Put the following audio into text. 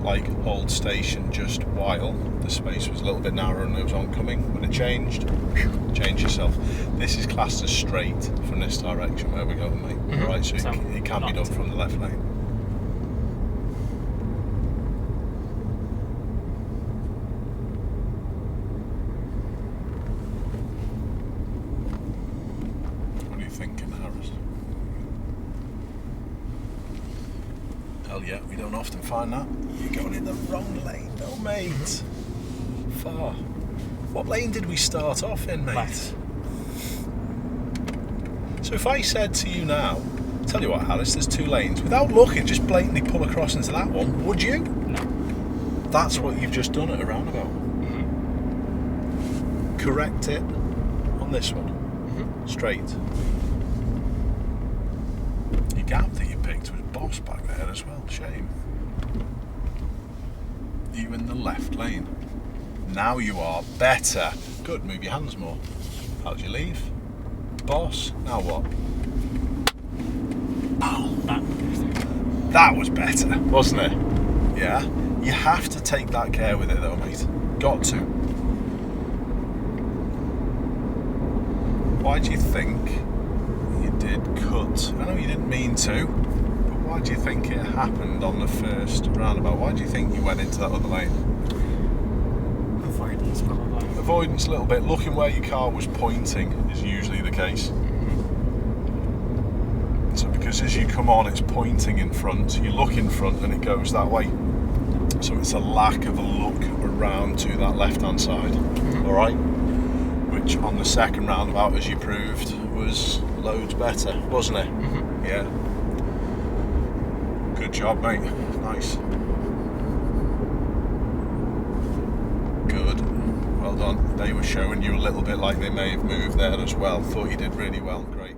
like hold station just while the space was a little bit narrower and it was oncoming. When it changed, change yourself. This is classed as straight from this direction where we're going, mate. Mm-hmm. Right, so it can be done from the left lane. What are you thinking, Harris? Hell yeah, we don't often find that. You're going in the wrong lane, though, mate. Mm-hmm. Far. What lane did we start off in, mate? Left. So if I said to you now, tell you what, Harris, there's 2 lanes, without looking, just blatantly pull across into that one, would you? No. That's what you've just done at a roundabout. Mm-hmm. Correct it on this one. Mm-hmm. Straight. Your gap that you picked was boss back there as well. Shame. You in the left lane. Now you are better. Good, move your hands more. How'd you leave? Boss. Now what? Oh, that was better, wasn't it? Yeah. You have to take that care with it though, mate. Got to. Why do you think you did cut? I know you didn't mean to, but why do you think it happened on the first roundabout? Why do you think you went into that other lane? Avoidance, probably. Avoidance a little bit. Looking where your car was pointing is usually the case. So because as you come on, it's pointing in front, you look in front and it goes that way. So it's a lack of a look around to that left-hand side. Mm-hmm. All right? Which on the second roundabout, as you proved, was loads better, wasn't it? Mm-hmm. Yeah. Good job, mate. Nice. Good. Well done. They were showing you a little bit like they may have moved there as well. Thought you did really well. Great.